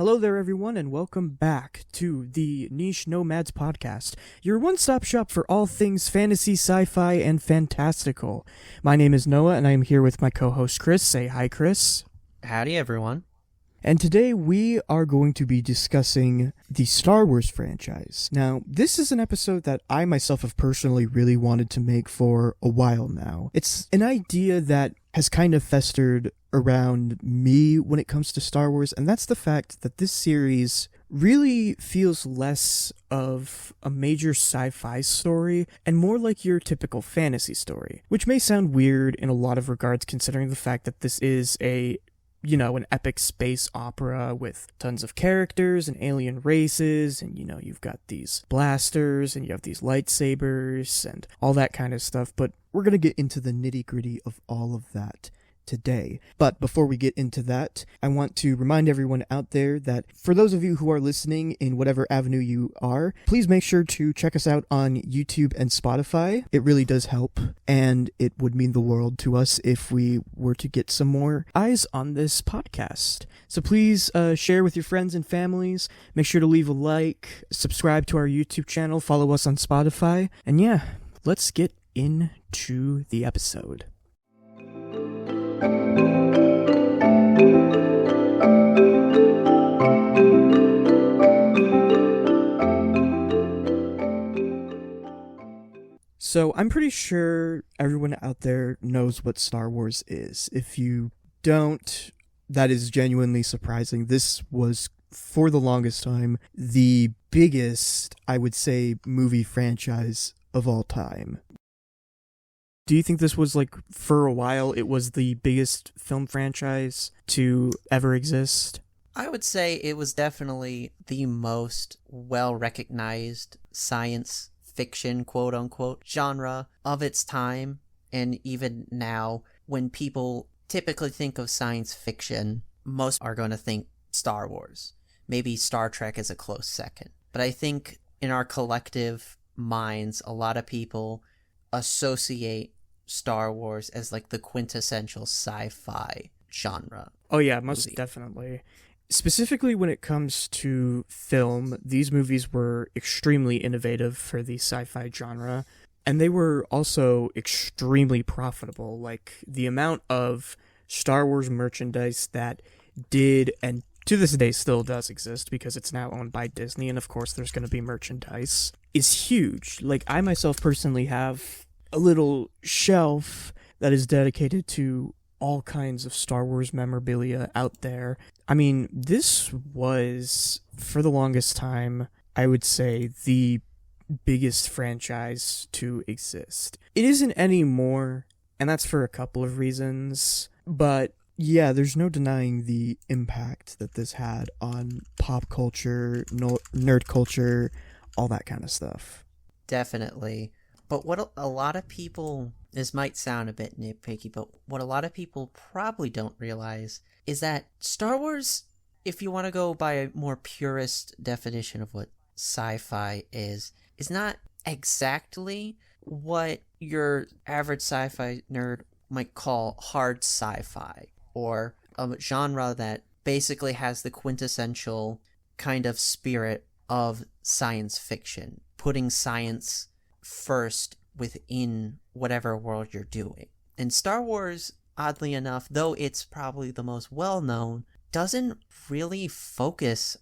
Hello there, everyone, and welcome back to the Niche Nomads podcast, your one-stop shop for all things fantasy, sci-fi, and fantastical. My name is Noah, and I am here with my co-host Kris. Say hi, Kris. Howdy, everyone. And today we are going to be discussing the Star Wars franchise. Now, this is an episode that I myself have personally really wanted to make for a while now. It's an idea that has kind of festered around me when it comes to Star Wars, and that's the fact that this series really feels less of a major sci-fi story and more like your typical fantasy story, which may sound weird in a lot of regards considering the fact that this is an epic space opera with tons of characters and alien races, and you've got these blasters and you have these lightsabers and all that kind of stuff, but we're going to get into the nitty-gritty of all of that today. But before we get into that, I want to remind everyone out there that for those of you who are listening in whatever avenue you are, please make sure to check us out on YouTube and Spotify. It really does help, and it would mean the world to us if we were to get some more eyes on this podcast. So please share with your friends and families. Make sure to leave a like, subscribe to our YouTube channel, follow us on Spotify, and yeah, let's get into the episode. So I'm pretty sure everyone out there knows what Star Wars is. If you don't, that is genuinely surprising. This was, for the longest time, the biggest, I would say, movie franchise of all time. Do you think this was, for a while, it was the biggest film franchise to ever exist? I would say it was definitely the most well-recognized science fiction, quote-unquote, genre of its time. And even now, when people typically think of science fiction, most are going to think Star Wars. Maybe Star Trek is a close second. But I think in our collective minds, a lot of people associate Star Wars as the quintessential sci-fi genre. Oh yeah, most definitely. Specifically when it comes to film, these movies were extremely innovative for the sci-fi genre, and they were also extremely profitable. The amount of Star Wars merchandise that did, and to this day still does exist because it's now owned by Disney, and of course there's going to be merchandise, is huge. I myself personally have a little shelf that is dedicated to all kinds of Star Wars memorabilia out there. I mean, this was, for the longest time, I would say, the biggest franchise to exist. It isn't anymore, and that's for a couple of reasons, but yeah, there's no denying the impact that this had on pop culture, nerd culture, all that kind of stuff. Definitely. But what a lot of people, this might sound a bit nitpicky, but what a lot of people probably don't realize is that Star Wars, if you want to go by a more purist definition of what sci-fi is not exactly what your average sci-fi nerd might call hard sci-fi, or a genre that basically has the quintessential kind of spirit of science fiction, putting science first within whatever world you're doing. And Star Wars, oddly enough, though it's probably the most well-known, doesn't really focus,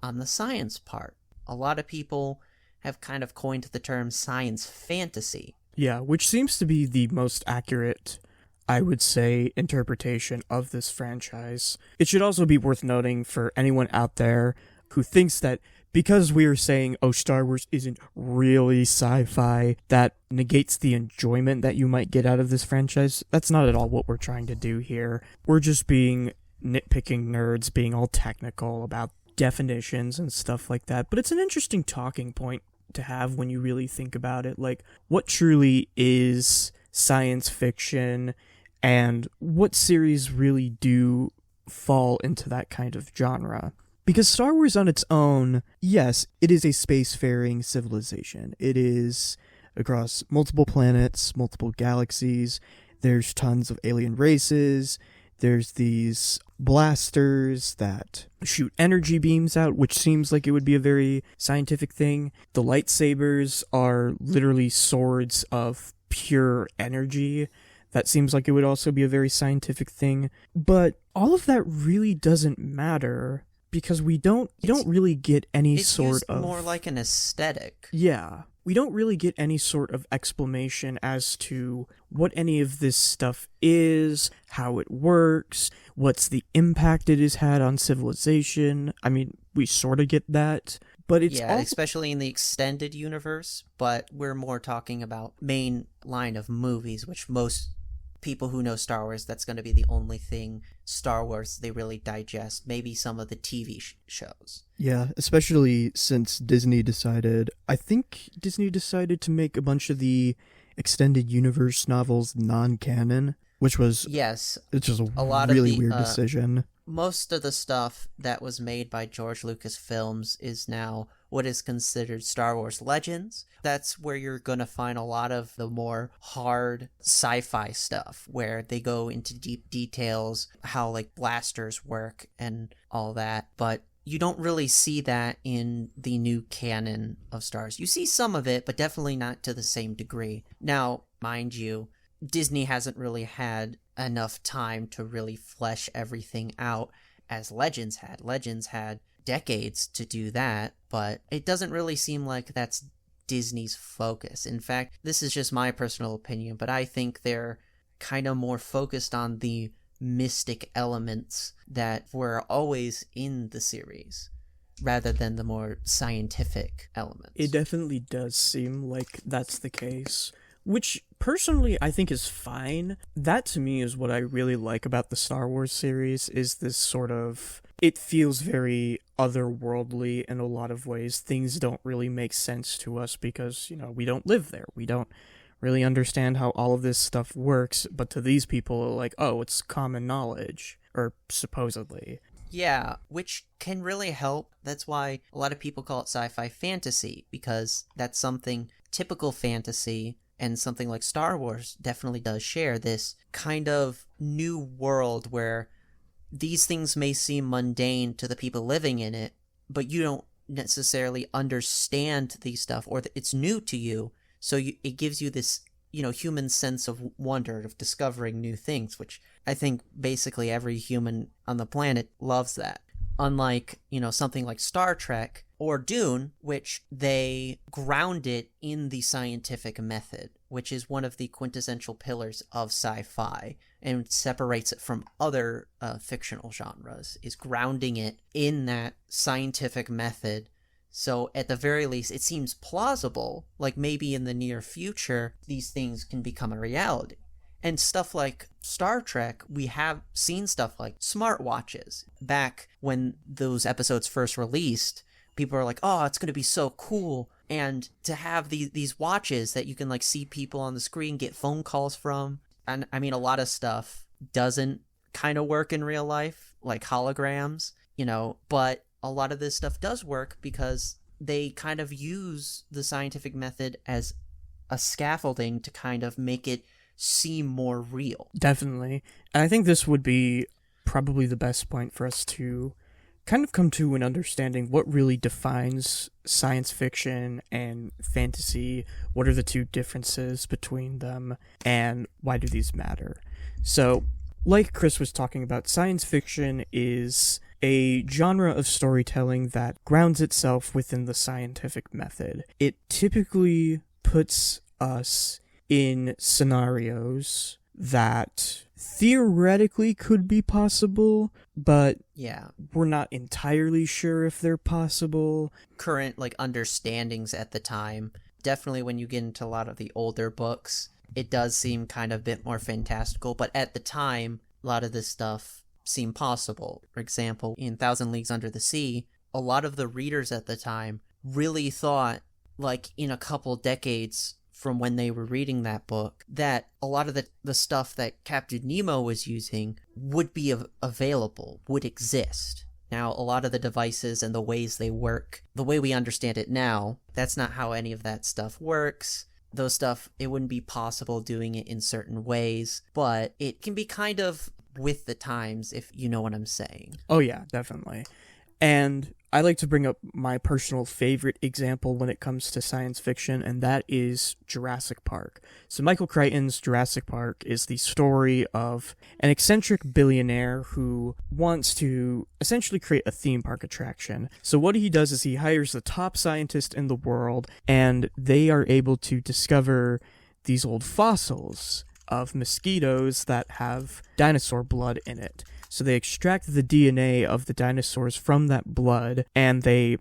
on the science part. A lot of people have kind of coined the term science fantasy. Yeah, which seems to be the most accurate, I would say, interpretation of this franchise. It should also be worth noting for anyone out there who thinks that because we are saying, Star Wars isn't really sci-fi, that negates the enjoyment that you might get out of this franchise. That's not at all what we're trying to do here. We're just being nitpicking nerds, being all technical about definitions and stuff like that. But it's an interesting talking point to have when you really think about it. What truly is science fiction, and what series really do fall into that kind of genre? Because Star Wars on its own, yes, it is a spacefaring civilization. It is across multiple planets, multiple galaxies. There's tons of alien races. There's these blasters that shoot energy beams out, which seems like it would be a very scientific thing. The lightsabers are literally swords of pure energy. That seems like it would also be a very scientific thing. But all of that really doesn't matter because we don't really get any sort of... It's more like an aesthetic. Yeah. We don't really get any sort of explanation as to what any of this stuff is, how it works, what's the impact it has had on civilization. I mean, we sort of get that, but it's especially in the extended universe, but we're more talking about main line of movies, which most people who know Star Wars, that's going to be the only thing Star Wars they really digest. Maybe some of the TV shows. Yeah, especially since I think Disney decided to make a bunch of the extended universe novels non-canon, which was... Yes. It's just a lot really weird decision. Most of the stuff that was made by George Lucas Films is now what is considered Star Wars Legends. That's where you're going to find a lot of the more hard sci-fi stuff, where they go into deep details, how like blasters work and all that. But you don't really see that in the new canon of Star Wars. You see some of it, but definitely not to the same degree. Now, mind you, Disney hasn't really had enough time to really flesh everything out as Legends had. Legends had decades to do that, but it doesn't really seem like that's Disney's focus. In fact, this is just my personal opinion, but I think they're kind of more focused on the mystic elements that were always in the series rather than the more scientific elements. It definitely does seem like that's the case, which personally I think is fine. That to me is what I really like about the Star Wars series, is this sort of... It feels very otherworldly in a lot of ways. Things don't really make sense to us because, we don't live there. We don't really understand how all of this stuff works, but to these people, like, oh, it's common knowledge, or supposedly. Yeah, which can really help. That's why a lot of people call it sci-fi fantasy, because that's something typical fantasy, and something like Star Wars definitely does share this kind of new world where these things may seem mundane to the people living in it, but you don't necessarily understand these stuff, or it's new to you. So it gives you this, human sense of wonder, of discovering new things, which I think basically every human on the planet loves that. Unlike, something like Star Trek or Dune, which they ground it in the scientific method, which is one of the quintessential pillars of sci-fi and separates it from other fictional genres, is grounding it in that scientific method. So at the very least, it seems plausible, like maybe in the near future, these things can become a reality. And stuff like Star Trek, we have seen stuff like smartwatches. Back when those episodes first released, people are like, oh, it's going to be so cool. And to have these watches that you can like see people on the screen, get phone calls from. And I mean, a lot of stuff doesn't kind of work in real life, like holograms, but a lot of this stuff does work because they kind of use the scientific method as a scaffolding to kind of make it seem more real. Definitely. And I think this would be probably the best point for us to kind of come to an understanding what really defines science fiction and fantasy, what are the two differences between them, and why do these matter. So, like Kris was talking about, science fiction is a genre of storytelling that grounds itself within the scientific method. It typically puts us in scenarios that theoretically could be possible, but we're not entirely sure if they're possible. Current understandings at the time, definitely when you get into a lot of the older books, it does seem kind of a bit more fantastical, but at the time, a lot of this stuff seemed possible. For example, in Thousand Leagues Under the Sea, a lot of the readers at the time really thought, in a couple decades from when they were reading that book, that a lot of the stuff that Captain Nemo was using would be available, would exist. Now, a lot of the devices and the ways they work, the way we understand it now, that's not how any of that stuff works. Those stuff, it wouldn't be possible doing it in certain ways, but it can be kind of with the times, if you know what I'm saying. Oh yeah, definitely. And I like to bring up my personal favorite example when it comes to science fiction, and that is Jurassic Park. So Michael Crichton's Jurassic Park is the story of an eccentric billionaire who wants to essentially create a theme park attraction. So what he does is he hires the top scientist in the world, and they are able to discover these old fossils of mosquitoes that have dinosaur blood in it. So they extract the DNA of the dinosaurs from that blood, and they,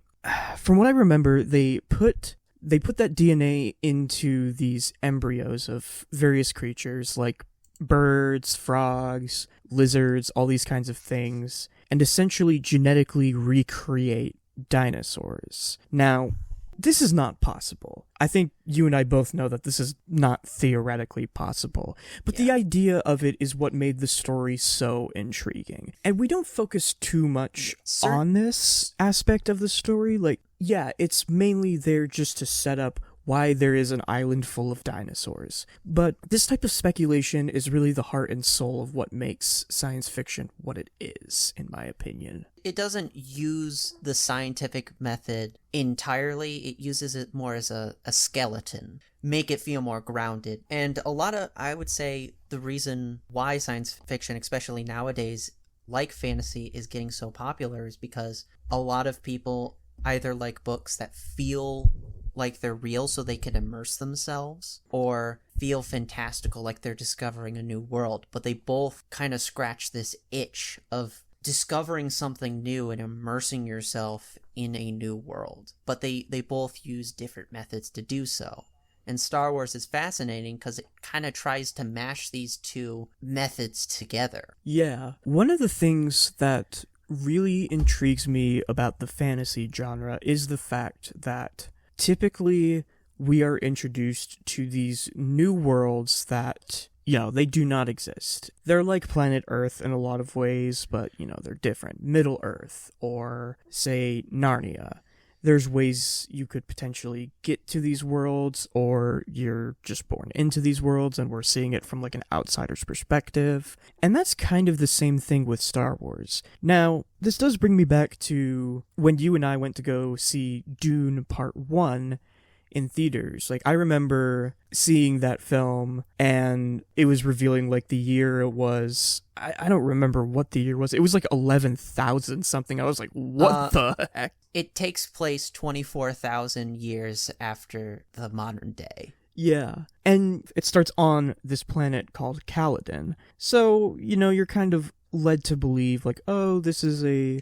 from what I remember, they put that DNA into these embryos of various creatures like birds, frogs, lizards, all these kinds of things, and essentially genetically recreate dinosaurs. Now, this is not possible. I think you and I both know that this is not theoretically possible. But the idea of it is what made the story so intriguing. And we don't focus too much on this aspect of the story. Like, yeah, it's mainly there just to set up why there is an island full of dinosaurs. But this type of speculation is really the heart and soul of what makes science fiction what it is, in my opinion. It doesn't use the scientific method entirely. It uses it more as a skeleton. Make it feel more grounded. And a lot of, I would say, the reason why science fiction, especially nowadays, like fantasy, is getting so popular is because a lot of people either like books that feel like they're real so they can immerse themselves, or feel fantastical like they're discovering a new world, but they both kind of scratch this itch of discovering something new and immersing yourself in a new world. But they both use different methods to do so. And Star Wars is fascinating because it kind of tries to mash these two methods together. Yeah. One of the things that really intrigues me about the fantasy genre is the fact that typically we are introduced to these new worlds that, they do not exist. They're like planet Earth in a lot of ways, but, they're different. Middle Earth, or, say, Narnia. There's ways you could potentially get to these worlds, or you're just born into these worlds, and we're seeing it from, like, an outsider's perspective. And that's kind of the same thing with Star Wars. Now, this does bring me back to when you and I went to go see Dune Part 1 in theaters. Like, I remember seeing that film, and it was revealing, like, the year it was. I don't remember what the year was. It was like 11,000 something. I was like, what the heck? It takes place 24,000 years after the modern day. Yeah, and it starts on this planet called Caladan. So, you're kind of led to believe, like, oh, this is a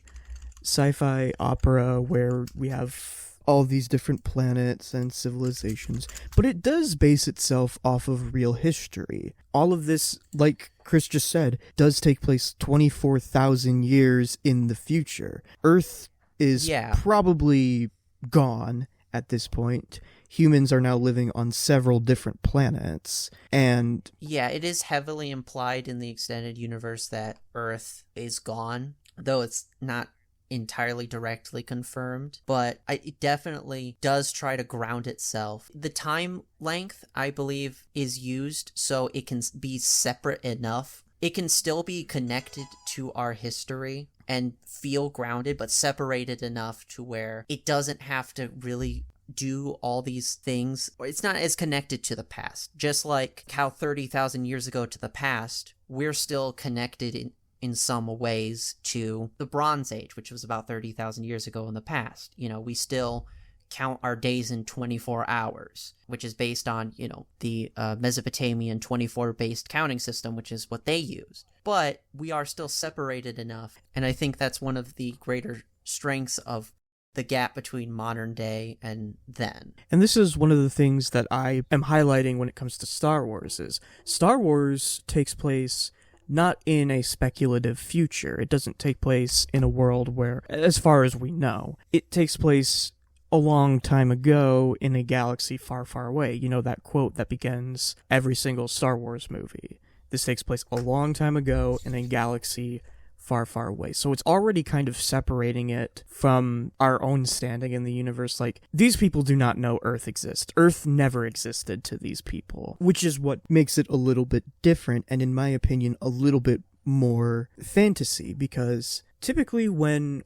sci-fi opera where we have all these different planets and civilizations, but it does base itself off of real history. All of this, like Kris just said, does take place 24,000 years in the future. Earth is probably gone at this point. Humans are now living on several different planets, and yeah, it is heavily implied in the extended universe that Earth is gone, though it's not entirely directly confirmed, but it definitely does try to ground itself. The time length, I believe, is used so it can be separate enough. It can still be connected to our history and feel grounded, but separated enough to where it doesn't have to really do all these things. It's not as connected to the past. Just like how 30,000 years ago to the past, we're still connected in some ways to the Bronze Age, which was about 30,000 years ago in the past. We still count our days in 24 hours, which is based on, the Mesopotamian 24-based counting system, which is what they used. But we are still separated enough, and I think that's one of the greater strengths of the gap between modern day and then. And this is one of the things that I am highlighting when it comes to Star Wars, is Star Wars takes place not in a speculative future. It doesn't take place in a world where, as far as we know, it takes place a long time ago in a galaxy far, far away. That quote that begins every single Star Wars movie. This takes place a long time ago in a galaxy far, far away. So it's already kind of separating it from our own standing in the universe. Like, these people do not know Earth exists. Earth never existed to these people, which is what makes it a little bit different, and in my opinion, a little bit more fantasy, because typically when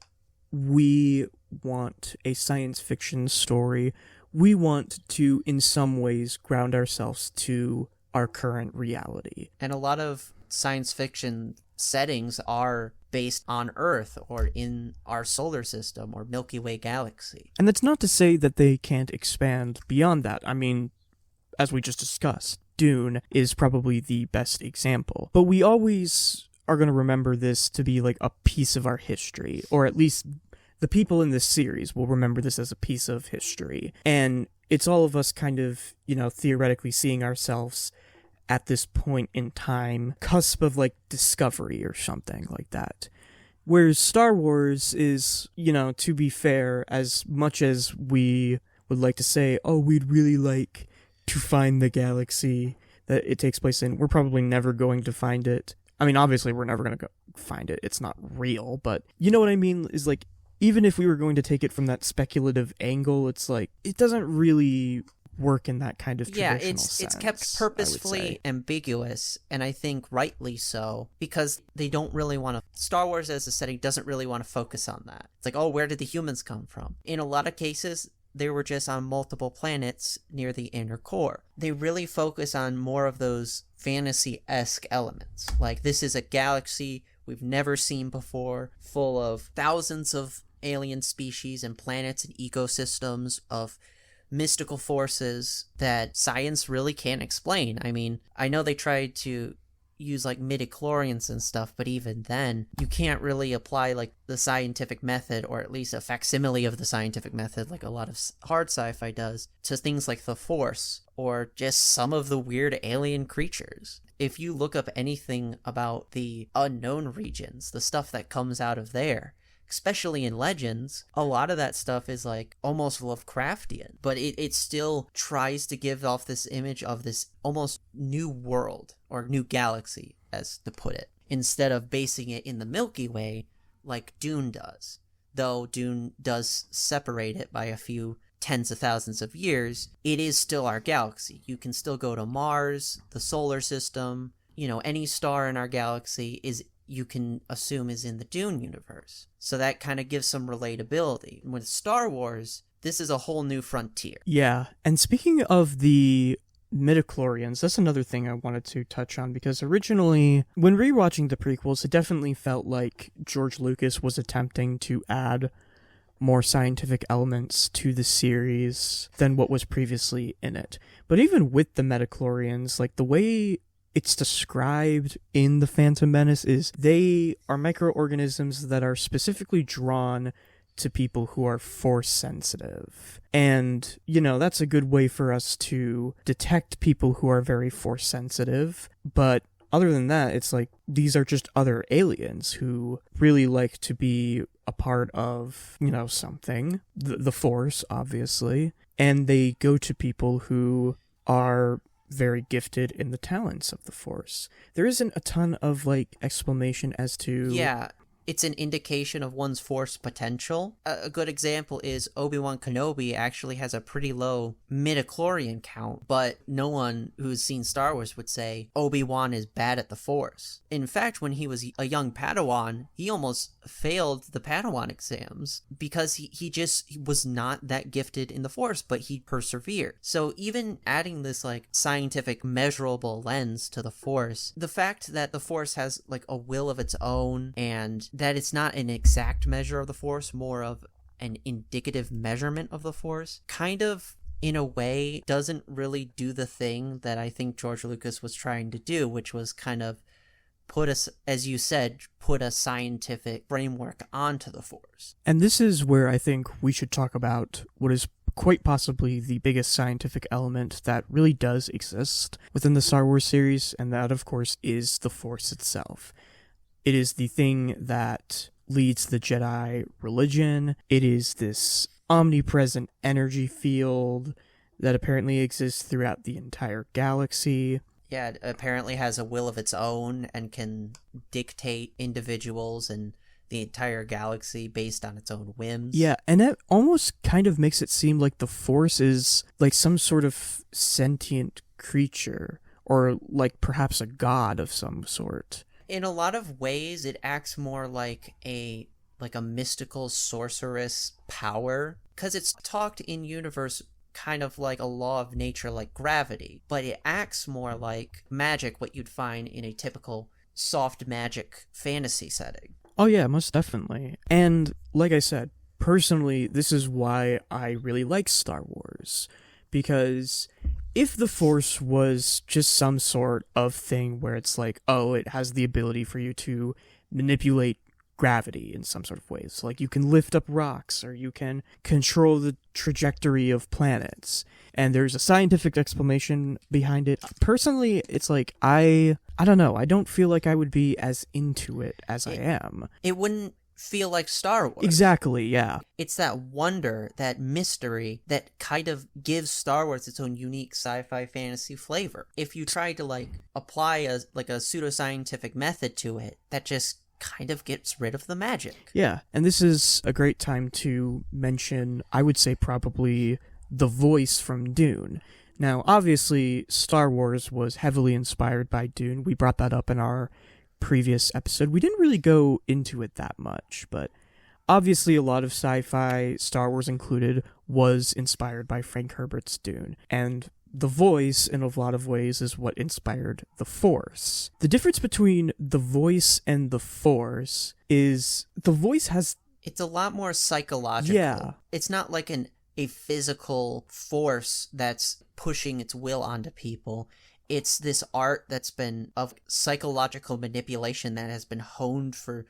we want a science fiction story, we want to, in some ways, ground ourselves to our current reality. And a lot of science fiction settings are based on Earth or in our solar system or Milky Way galaxy. And that's not to say that they can't expand beyond that. I mean, as we just discussed, Dune is probably the best example. But we always are going to remember this to be like a piece of our history, or at least the people in this series will remember this as a piece of history. And it's all of us kind of, theoretically seeing ourselves at this point in time, cusp of like discovery or something like that. Whereas Star Wars is, to be fair, as much as we would like to say, oh, we'd really like to find the galaxy that it takes place in, we're probably never going to find it. I mean, obviously we're never going to go find it. It's not real, but you know what I mean? Is like, even if we were going to take it from that speculative angle, it's like, it doesn't really work in that kind of traditional sense. It's kept purposefully ambiguous, and I think rightly so, because they don't really want to. Star Wars as a setting doesn't really want to focus on that. It's like, oh, where did the humans come from? In a lot of cases, they were just on multiple planets near the inner core. They really focus on more of those fantasy-esque elements. Like, this is a galaxy we've never seen before, full of thousands of alien species and planets and ecosystems of mystical forces that science really can't explain. I mean, I know they tried to use like midichlorians and stuff, but even then, you can't really apply like the scientific method, or at least a facsimile of the scientific method, like a lot of hard sci-fi does, to things like the Force, or just some of the weird alien creatures. If you look up anything about the unknown regions, the stuff that comes out of there, especially in Legends, a lot of that stuff is like almost Lovecraftian, but it still tries to give off this image of this almost new world, or new galaxy, as to put it, instead of basing it in the Milky Way like Dune does. Though Dune does separate it by a few tens of thousands of years, it is still our galaxy. You can still go to Mars, the solar system, any star in our galaxy you can assume is in the Dune universe. So that kind of gives some relatability. With Star Wars, this is a whole new frontier. Yeah, and speaking of the midichlorians, that's another thing I wanted to touch on, because originally, when rewatching the prequels, it definitely felt like George Lucas was attempting to add more scientific elements to the series than what was previously in it. But even with the midichlorians, like the way it's described in The Phantom Menace is they are microorganisms that are specifically drawn to people who are force sensitive. And, that's a good way for us to detect people who are very force sensitive. But other than that, it's like these are just other aliens who really like to be a part of, something. The Force, obviously. And they go to people who are very gifted in the talents of the Force. There isn't a ton of explanation as to... Yeah, it's an indication of one's Force potential. A good example is Obi-Wan Kenobi actually has a pretty low midichlorian count, but no one who's seen Star Wars would say Obi-Wan is bad at the Force. In fact, when he was a young Padawan, he almost failed the Padawan exams because he was not that gifted in the Force, but he persevered. So even adding this scientific measurable lens to the Force, the fact that the Force has a will of its own, and that it's not an exact measure of the Force, more of an indicative measurement of the Force, kind of, in a way, doesn't really do the thing that I think George Lucas was trying to do, which was kind of put a scientific framework onto the Force. And this is where I think we should talk about what is quite possibly the biggest scientific element that really does exist within the Star Wars series, and that, of course, is the Force itself. It is the thing that leads the Jedi religion. It is this omnipresent energy field that apparently exists throughout the entire galaxy. Yeah, it apparently has a will of its own and can dictate individuals and the entire galaxy based on its own whims. Yeah, and that almost kind of makes it seem like the Force is some sort of sentient creature, or perhaps a god of some sort. In a lot of ways, it acts more like a mystical sorceress power, because it's talked in universe kind of like a law of nature, like gravity, but it acts more like magic, what you'd find in a typical soft magic fantasy setting. Oh yeah, most definitely. And like I said, personally, this is why I really like Star Wars, because if the Force was just some sort of thing where it's like, oh, it has the ability for you to manipulate gravity in some sort of ways. So, like, you can lift up rocks, or you can control the trajectory of planets, and there's a scientific explanation behind it. Personally, it's like, I don't know, I don't feel like I would be as into it as I am. It wouldn't feel like Star Wars. Exactly, yeah. It's that wonder, that mystery that kind of gives Star Wars its own unique sci-fi fantasy flavor. If you try to like apply a pseudoscientific method to it, that just kind of gets rid of the magic. Yeah, and this is a great time to mention, I would say probably, the voice from Dune. Now, obviously, Star Wars was heavily inspired by Dune. We brought that up in our previous episode. We didn't really go into it that much, but obviously a lot of sci-fi, Star Wars included, was inspired by Frank Herbert's Dune. And the voice, in a lot of ways, is what inspired the Force. The difference between the voice and the Force is the voice has... It's a lot more psychological. Yeah. It's not like a physical force that's pushing its will onto people. It's this art that's been of psychological manipulation that has been honed for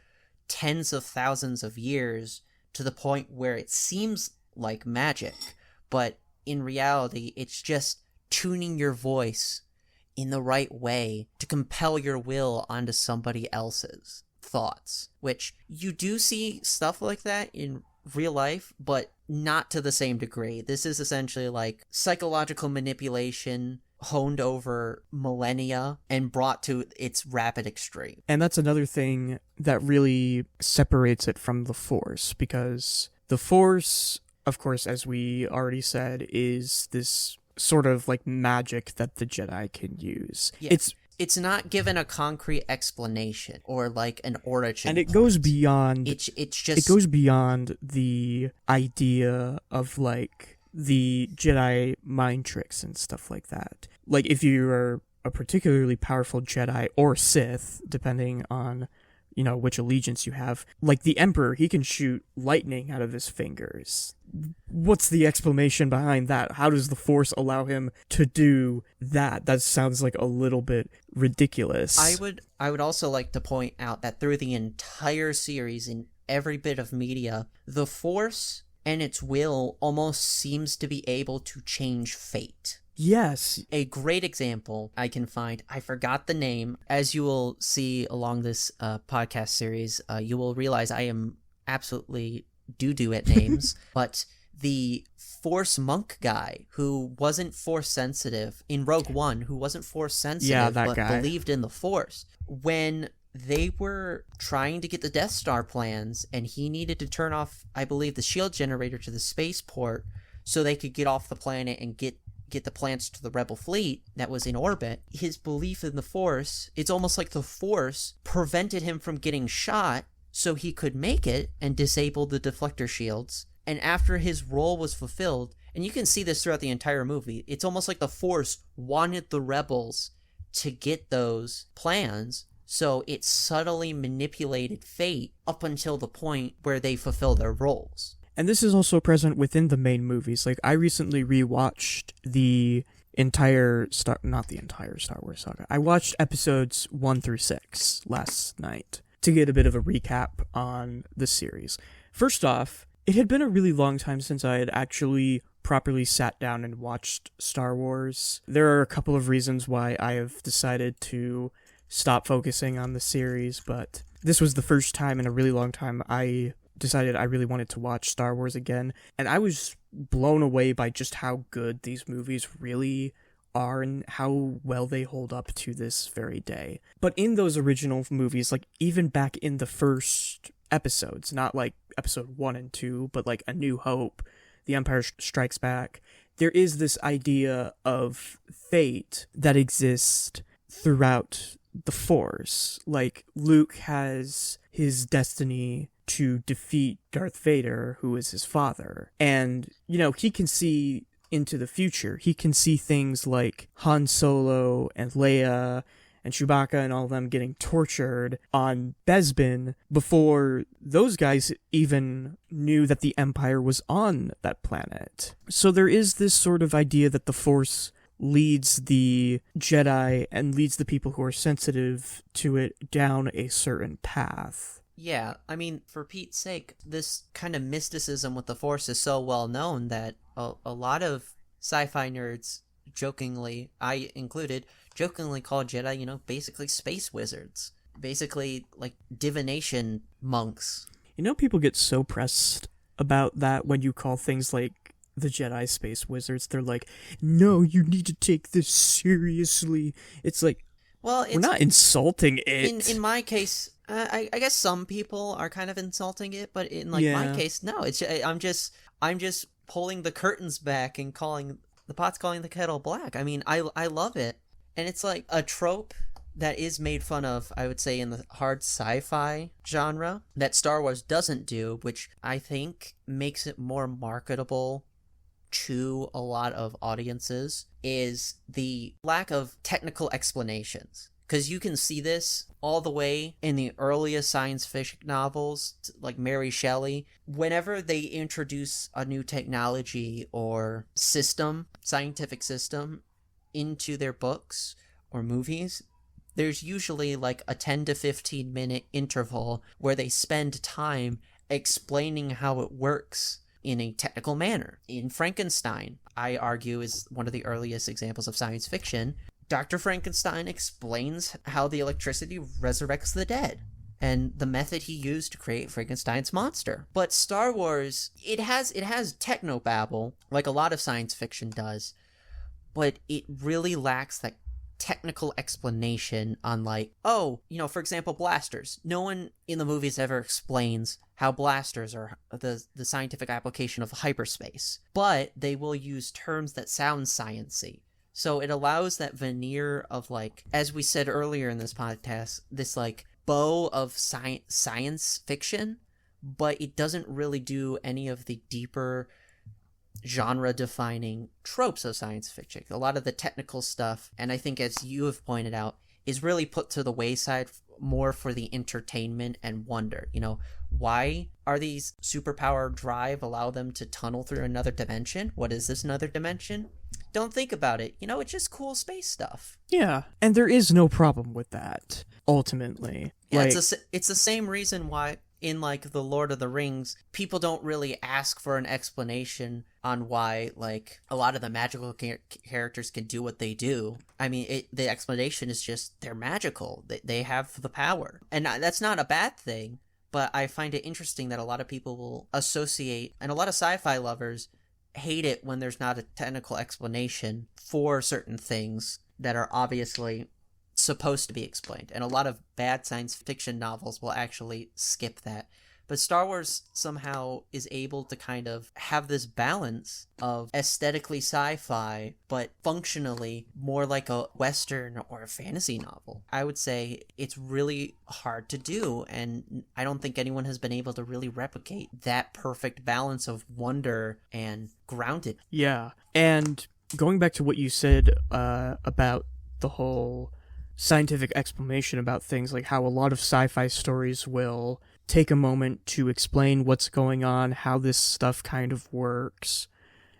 tens of thousands of years to the point where it seems like magic, but in reality, it's just tuning your voice in the right way to compel your will onto somebody else's thoughts, which you do see stuff like that in real life, but not to the same degree. This is essentially like psychological manipulation honed over millennia and brought to its rapid extreme. And that's another thing that really separates it from the Force, because the Force, of course, as we already said, is this sort of like magic that the Jedi can use. Yeah. It's not given a concrete explanation or like an origin. And it goes beyond... It's just... It goes beyond the idea of like the Jedi mind tricks and stuff like that. Like, if you're a particularly powerful Jedi or Sith, depending on, you know, which allegiance you have, like the Emperor, he can shoot lightning out of his fingers. What's the explanation behind that? How does the Force allow him to do that? That sounds like a little bit ridiculous. I would also like to point out that through the entire series, in every bit of media, the Force and its will almost seems to be able to change fate. Yes. A great example I can find, I forgot the name. As you will see along this podcast series, you will realize I am absolutely doo-doo at names, but the Force monk guy who wasn't Force sensitive in Rogue One, who wasn't Force sensitive, but guy believed in the Force, when they were trying to get the Death Star plans and he needed to turn off, I believe, the shield generator to the spaceport so they could get off the planet and get the plans to the Rebel fleet that was in orbit, his belief in the Force, it's almost like the Force prevented him from getting shot so he could make it and disable the deflector shields. And after his role was fulfilled, and you can see this throughout the entire movie, it's almost like the Force wanted the Rebels to get those plans, so it subtly manipulated fate up until the point where they fulfill their roles. And this is also present within the main movies. Like, I recently rewatched the entire not the entire Star Wars saga. I watched episodes 1 through 6 last night to get a bit of a recap on the series. First off, it had been a really long time since I had actually properly sat down and watched Star Wars. There are a couple of reasons why I have decided to stop focusing on the series, but this was the first time in a really long time I decided I really wanted to watch Star Wars again, and I was blown away by just how good these movies really are and how well they hold up to this very day. But in those original movies, like even back in the first episodes, not like episode 1 and 2, but like A New Hope, The Empire Strikes Back, there is this idea of fate that exists throughout the Force. Like, Luke has his destiny to defeat Darth Vader, who is his father. And, he can see into the future. He can see things like Han Solo and Leia and Chewbacca and all of them getting tortured on Bespin before those guys even knew that the Empire was on that planet. So there is this sort of idea that the Force leads the Jedi and leads the people who are sensitive to it down a certain path. Yeah, I mean, for Pete's sake, this kind of mysticism with the Force is so well known that a lot of sci-fi nerds jokingly, I included, jokingly call Jedi, basically space wizards. Basically, like, divination monks. People get so pressed about that when you call things like the Jedi space wizards. They're like, no, you need to take this seriously. It's like, well, we're not insulting it. In my case, I guess some people are kind of insulting it, but in my case, no. It's I'm just pulling the curtains back and calling the kettle black. I mean, I love it, and it's like a trope that is made fun of, I would say, in the hard sci-fi genre that Star Wars doesn't do, which I think makes it more marketable to a lot of audiences, is the lack of technical explanations. Because you can see this all the way in the earliest science fiction novels, like Mary Shelley. Whenever they introduce a new technology or scientific system, into their books or movies, there's usually like a 10 to 15 minute interval where they spend time explaining how it works in a technical manner. In Frankenstein, I argue, is one of the earliest examples of science fiction. Dr. Frankenstein explains how the electricity resurrects the dead and the method he used to create Frankenstein's monster. But Star Wars, it has technobabble, like a lot of science fiction does, but it really lacks that technical explanation on, like, for example, blasters. No one in the movies ever explains how blasters are the scientific application of hyperspace, but they will use terms that sound science-y. So it allows that veneer of, like, as we said earlier in this podcast, this, like, bow of science fiction, but it doesn't really do any of the deeper genre-defining tropes of science fiction. A lot of the technical stuff, and I think, as you have pointed out, is really put to the wayside more for the entertainment and wonder. Why are these superpower drive allow them to tunnel through another dimension? What is this another dimension? Don't think about it. It's just cool space stuff. Yeah, and there is no problem with that, ultimately. Yeah, it's the same reason why in, like, The Lord of the Rings, people don't really ask for an explanation on why, like, a lot of the magical characters can do what they do. I mean, the explanation is just they're magical. They have the power. And that's not a bad thing, but I find it interesting that a lot of people will associate, and a lot of sci-fi lovers hate it when there's not a technical explanation for certain things that are obviously supposed to be explained. And a lot of bad science fiction novels will actually skip that. But Star Wars somehow is able to kind of have this balance of aesthetically sci-fi, but functionally more like a Western or a fantasy novel. I would say it's really hard to do, and I don't think anyone has been able to really replicate that perfect balance of wonder and grounded. Yeah, and going back to what you said about the whole scientific explanation about things, like how a lot of sci-fi stories will take a moment to explain what's going on, how this stuff kind of works,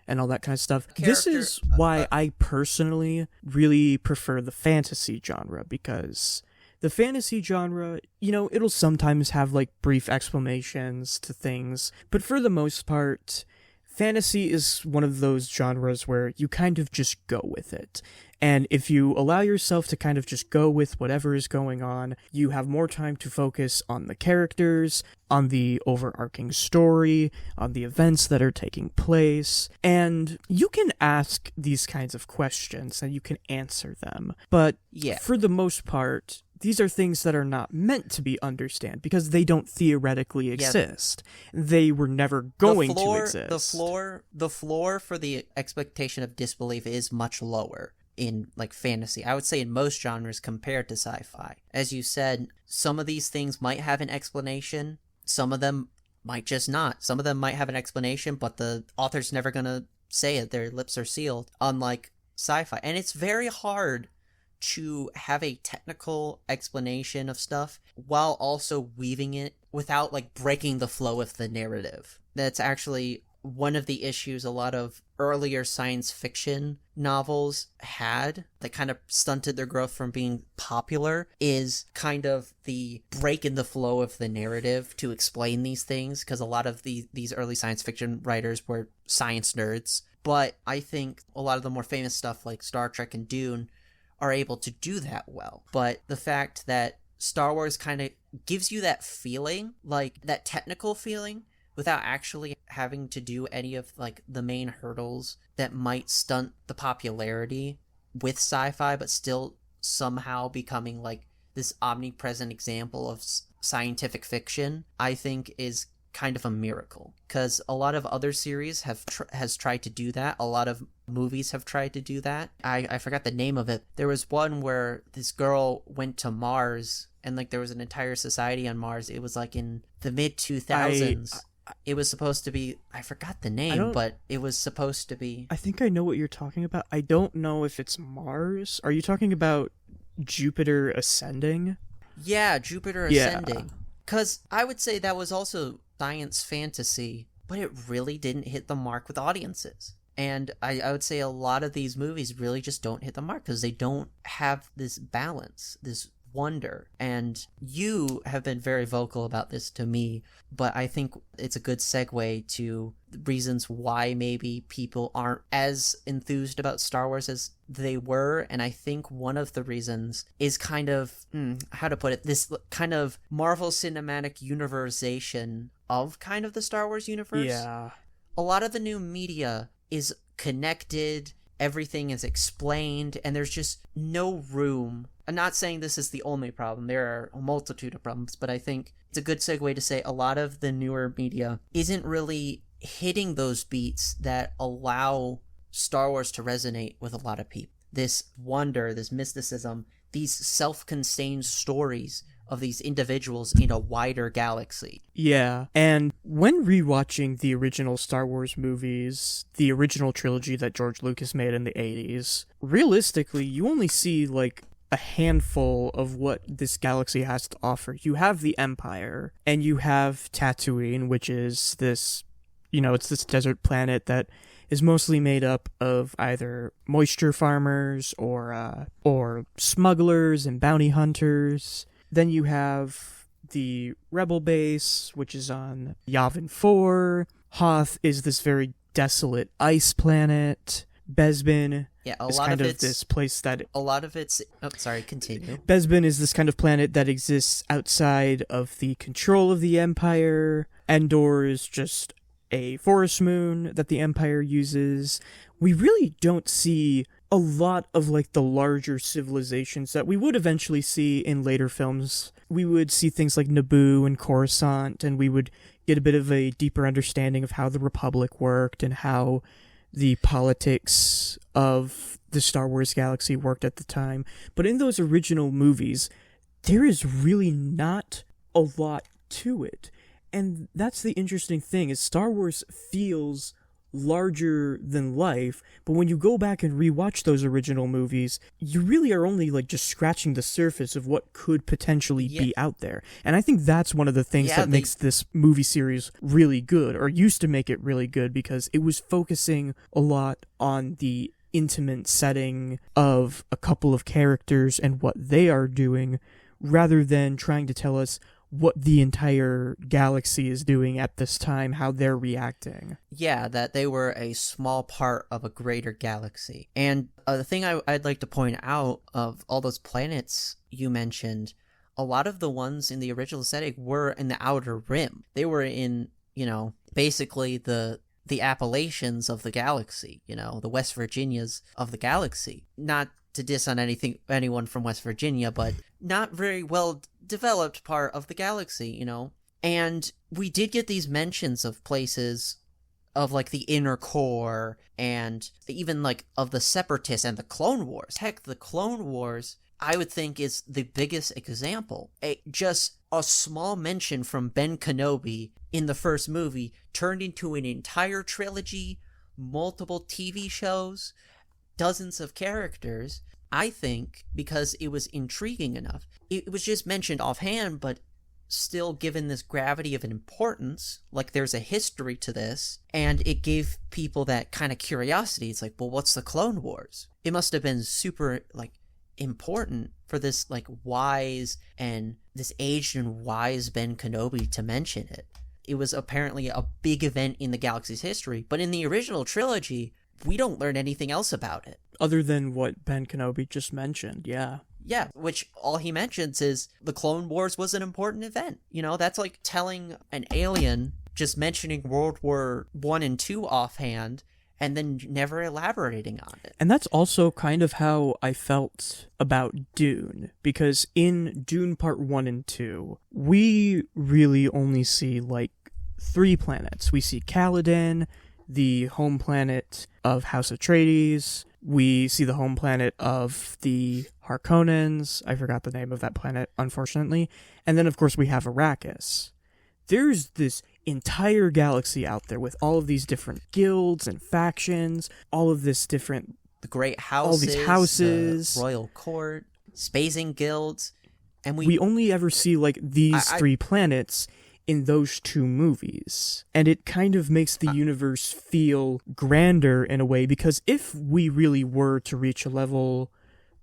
and all that kind of stuff. This is why I personally really prefer the fantasy genre, because the fantasy genre, it'll sometimes have, like, brief explanations to things, but for the most part, fantasy is one of those genres where you kind of just go with it. And if you allow yourself to kind of just go with whatever is going on, you have more time to focus on the characters, on the overarching story, on the events that are taking place, and you can ask these kinds of questions and you can answer them. But for the most part, these are things that are not meant to be understood because they don't theoretically exist. They were never going to exist. The floor for the expectation of disbelief is much lower. in like fantasy. I would say in most genres compared to sci-fi. As you said, some of these things might have an explanation. Some of them might just not. Some of them might have an explanation, but the author's never going to say it. Their lips are sealed, unlike sci-fi. And it's very hard to have a technical explanation of stuff while also weaving it without like breaking the flow of the narrative. That's actually one of the issues a lot of earlier science fiction novels had that kind of stunted their growth from being popular, is kind of the break in the flow of the narrative to explain these things, because a lot of these early science fiction writers were science nerds. But I think a lot of the more famous stuff like Star Trek and Dune are able to do that well. But the fact that Star Wars kind of gives you that feeling, like that technical feeling, without actually having to do any of like the main hurdles that might stunt the popularity with sci-fi, but still somehow becoming like this omnipresent example of scientific fiction, I think is kind of a miracle. Because a lot of other series has tried to do that. A lot of movies have tried to do that. I forgot the name of it. There was one where this girl went to Mars, and like there was an entire society on Mars. It was like in the mid 2000s. It was supposed to be, I forgot the name, but it was supposed to be. I think I know what you're talking about. I don't know if it's Mars. Are you talking about Jupiter Ascending? Yeah, Jupiter Ascending. Because I would say that was also science fantasy, but it really didn't hit the mark with audiences. And I would say a lot of these movies really just don't hit the mark because they don't have this balance, this wonder. And you have been very vocal about this to me, but I think it's a good segue to the reasons why maybe people aren't as enthused about Star Wars as they were. And I think one of the reasons is kind of, how to put it, this kind of Marvel Cinematic Universeization of kind of the Star Wars universe. Yeah. A lot of the new media is connected, everything is explained, and there's just no room. I'm not saying this is the only problem. There are a multitude of problems, but I think it's a good segue to say a lot of the newer media isn't really hitting those beats that allow Star Wars to resonate with a lot of people. This wonder, this mysticism, these self-contained stories of these individuals in a wider galaxy. Yeah, and when rewatching the original Star Wars movies, the original trilogy that George Lucas made in the 80s, realistically, you only see like a handful of what this galaxy has to offer. You have the Empire, and you have Tatooine, which is this, it's this desert planet that is mostly made up of either moisture farmers or smugglers and bounty hunters. Then you have the Rebel base, which is on Yavin 4. Hoth is this very desolate ice planet. Bespin is kind of this place that... A lot of it's... Oh, sorry, continue. Bespin is this kind of planet that exists outside of the control of the Empire. Endor is just a forest moon that the Empire uses. We really don't see a lot of like the larger civilizations that we would eventually see in later films. We would see things like Naboo and Coruscant, and we would get a bit of a deeper understanding of how the Republic worked and how the politics of the Star Wars galaxy worked at the time. But in those original movies, there is really not a lot to it. And that's the interesting thing, is Star Wars feels larger than life, but when you go back and rewatch those original movies, you really are only like just scratching the surface of what could potentially be out there. And I think that's one of the things that makes this movie series really good, or used to make it really good, because it was focusing a lot on the intimate setting of a couple of characters and what they are doing, rather than trying to tell us what the entire galaxy is doing at this time, how they're reacting. Yeah, that they were a small part of a greater galaxy. And the thing I'd like to point out, of all those planets you mentioned, a lot of the ones in the original setting were in the Outer Rim. They were in, basically the Appalachians of the galaxy, the West Virginias of the galaxy. Not to diss on anyone from West Virginia, but not very well developed part of the galaxy, And we did get these mentions of places of like the Inner Core and even like of the Separatists and the Clone Wars. Heck, the Clone Wars, I would think, is the biggest example. Just a small mention from Ben Kenobi in the first movie turned into an entire trilogy, multiple TV shows, dozens of characters. I think because it was intriguing enough. It was just mentioned offhand, but still given this gravity of an importance, like there's a history to this, and it gave people that kind of curiosity. It's like, well, what's the Clone Wars? It must have been super, like, important for this, like, wise and this aged and wise Ben Kenobi to mention it. It was apparently a big event in the galaxy's history, but in the original trilogy, we don't learn anything else about it. Other than what Ben Kenobi just mentioned, yeah. Yeah, which all he mentions is the Clone Wars was an important event. You know, that's like telling an alien, just mentioning World War I and II offhand, and then never elaborating on it. And that's also kind of how I felt about Dune, because in Dune Part 1 and 2, we really only see, like, 3 planets. We see Caladan, the home planet of House Atreides. We see the home planet of the Harkonnens. I forgot the name of that planet, unfortunately. And then, of course, we have Arrakis. There's this entire galaxy out there with all of these different guilds and factions, all of this different... The great houses. All these houses. The royal court, spacing guilds. And we only ever see, like, these 3 planets in those 2 movies. And it kind of makes the universe feel grander in a way, because if we really were to reach a level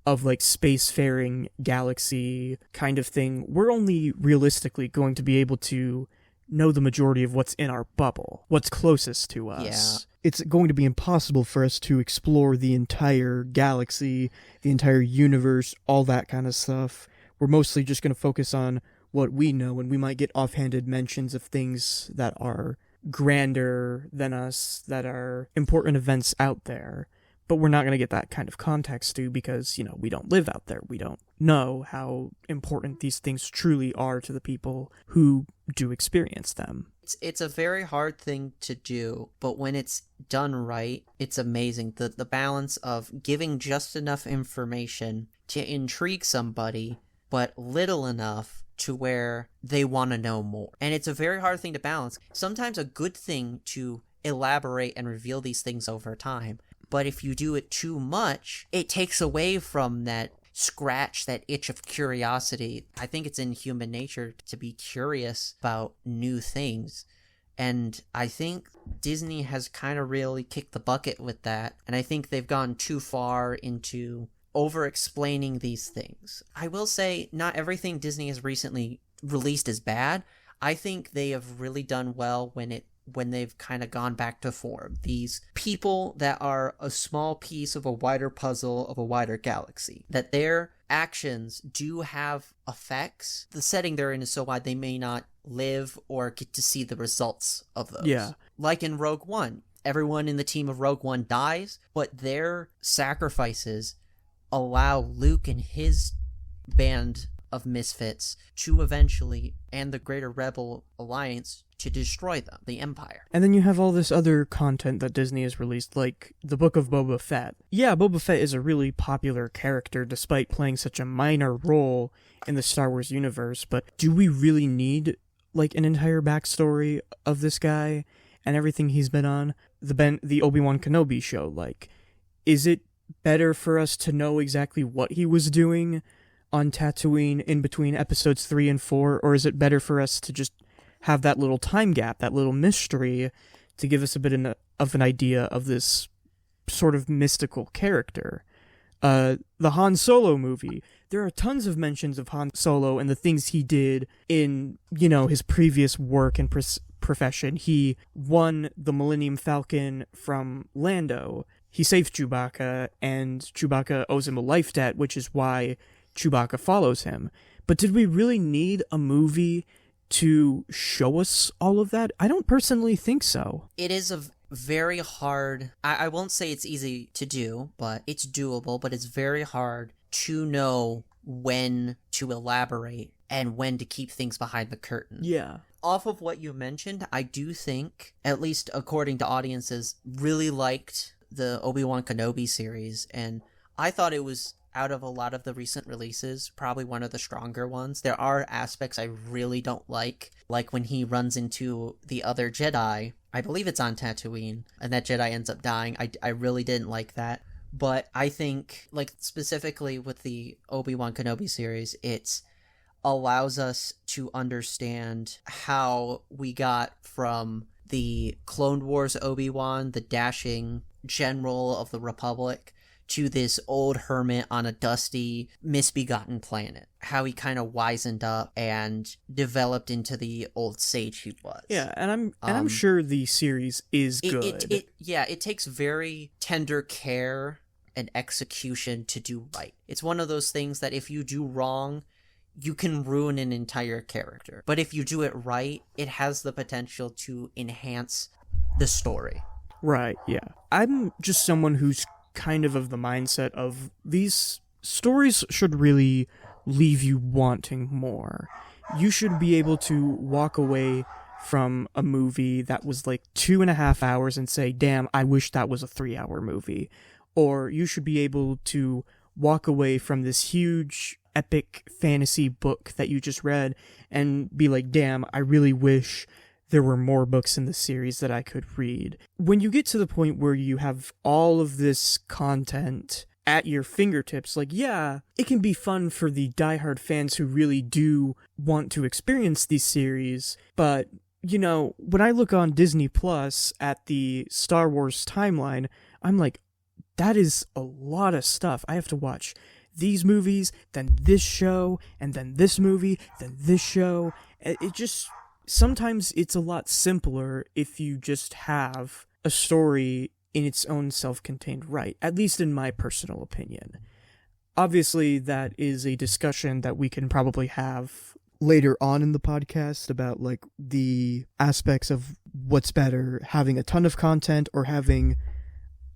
of, like, spacefaring galaxy kind of thing, we're only realistically going to be able to know the majority of what's in our bubble, what's closest to us. Yeah. It's going to be impossible for us to explore the entire galaxy, the entire universe, all that kind of stuff. We're mostly just going to focus on what we know, and we might get offhanded mentions of things that are grander than us, that are important events out there. But we're not going to get that kind of context to, because, you know, we don't live out there. We don't know how important these things truly are to the people who do experience them. It's a very hard thing to do, but when it's done right, it's amazing. The balance of giving just enough information to intrigue somebody, but little enough to where they want to know more. And it's a very hard thing to balance. Sometimes a good thing to elaborate and reveal these things over time, but if you do it too much, it takes away from that scratch, that itch of curiosity. I think it's in human nature to be curious about new things. And I think Disney has kind of really kicked the bucket with that. And I think they've gone too far into over-explaining these things. I will say not everything Disney has recently released is bad. I think they have really done well when they've kind of gone back to form. These people that are a small piece of a wider puzzle of a wider galaxy, that their actions do have effects. The setting they're in is so wide they may not live or get to see the results of those. Yeah. Like in Rogue One, everyone in the team of Rogue One dies, but their sacrifices allow Luke and his band of misfits to eventually, and the greater Rebel Alliance, to destroy them, the Empire. And then you have all this other content that Disney has released, like the Book of Boba Fett. Yeah, Boba Fett is a really popular character despite playing such a minor role in the Star Wars universe, but do we really need, like, an entire backstory of this guy and everything he's been on? The Obi-Wan Kenobi show, like, is it better for us to know exactly what he was doing on Tatooine in between episodes 3 and 4, or is it better for us to just have that little time gap, that little mystery, to give us a bit of an idea of this sort of mystical character? The Han Solo movie, there are tons of mentions of Han Solo and the things he did in, you know, his previous work and profession. He won the Millennium Falcon from Lando. He saved Chewbacca, and Chewbacca owes him a life debt, which is why Chewbacca follows him. But did we really need a movie to show us all of that? I don't personally think so. It is a very hard... I won't say it's easy to do, but it's doable, but it's very hard to know when to elaborate and when to keep things behind the curtain. Yeah. off of what you mentioned, I do think, at least according to audiences, really liked the Obi-Wan Kenobi series, and I thought it was, out of a lot of the recent releases, probably one of the stronger ones. There are aspects I really don't like when he runs into the other Jedi. I believe it's on Tatooine, and that Jedi ends up dying. I really didn't like that. But I think, like, specifically with the Obi-Wan Kenobi series, it's allows us to understand how we got from the Clone Wars Obi-Wan, the dashing general of the Republic, to this old hermit on a dusty, misbegotten planet. How he kind of wizened up and developed into the old sage he was. Yeah, and I'm sure the series is good. It takes very tender care and execution to do right. It's one of those things that if you do wrong, you can ruin an entire character. But if you do it right, it has the potential to enhance the story. Right, yeah. I'm just someone who's kind of the mindset of these stories should really leave you wanting more. You should be able to walk away from a movie that was like 2.5 hours and say, damn, I wish that was a 3-hour movie. Or you should be able to walk away from this huge epic fantasy book that you just read and be like, damn, I really wish there were more books in the series that I could read. When you get to the point where you have all of this content at your fingertips, like, yeah, it can be fun for the diehard fans who really do want to experience these series, but, you know, when I look on Disney Plus at the Star Wars timeline, I'm like, that is a lot of stuff. I have to watch these movies, then this show, and then this movie, then this show. It just... Sometimes it's a lot simpler if you just have a story in its own self-contained right, at least in my personal opinion. Obviously, that is a discussion that we can probably have later on in the podcast about, like, the aspects of what's better, having a ton of content or having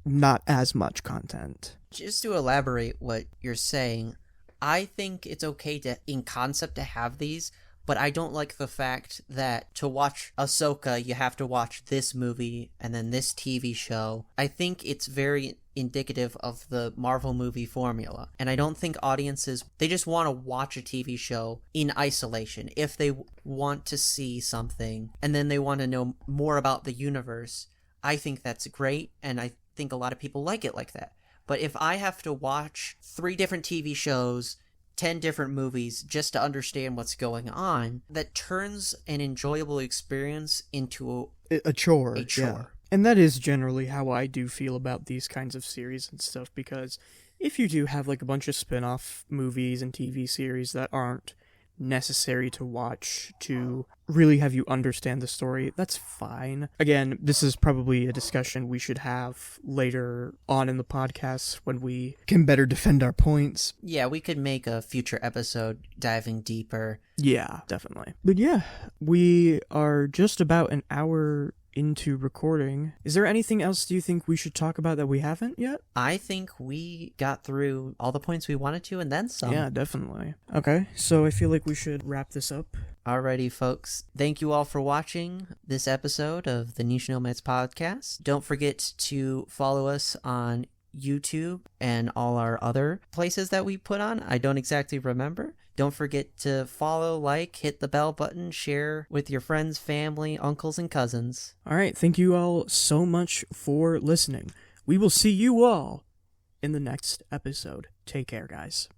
not as much content. Just to elaborate what you're saying, I think it's okay to, in concept, to have these, but I don't like the fact that to watch Ahsoka, you have to watch this movie and then this TV show. I think it's very indicative of the Marvel movie formula. And I don't think audiences, they just want to watch a TV show in isolation. If they want to see something and then they want to know more about the universe, I think that's great. And I think a lot of people like it like that. But if I have to watch 3 different TV shows, 10 different movies just to understand what's going on, that turns an enjoyable experience into a chore. Yeah. And that is generally how I do feel about these kinds of series and stuff, because if you do have like a bunch of spin-off movies and TV series that aren't necessary to watch to really have you understand the story, that's fine. Again, this is probably a discussion we should have later on in the podcast when we can better defend our points. Yeah, we could make a future episode diving deeper. Yeah, definitely. But yeah, we are just about an hour into recording. Is there anything else do you think we should talk about that we haven't yet? I think we got through all the points we wanted to and then some. Yeah, definitely. Okay, so I feel like we should wrap this up. Alrighty, folks. Thank you all for watching this episode of the Niche Nomads podcast. Don't forget to follow us on YouTube and all our other places that we put on. I don't exactly remember. Don't forget to follow, like, hit the bell button, share with your friends, family, uncles, and cousins. All right, thank you all so much for listening. We will see you all in the next episode. Take care, guys.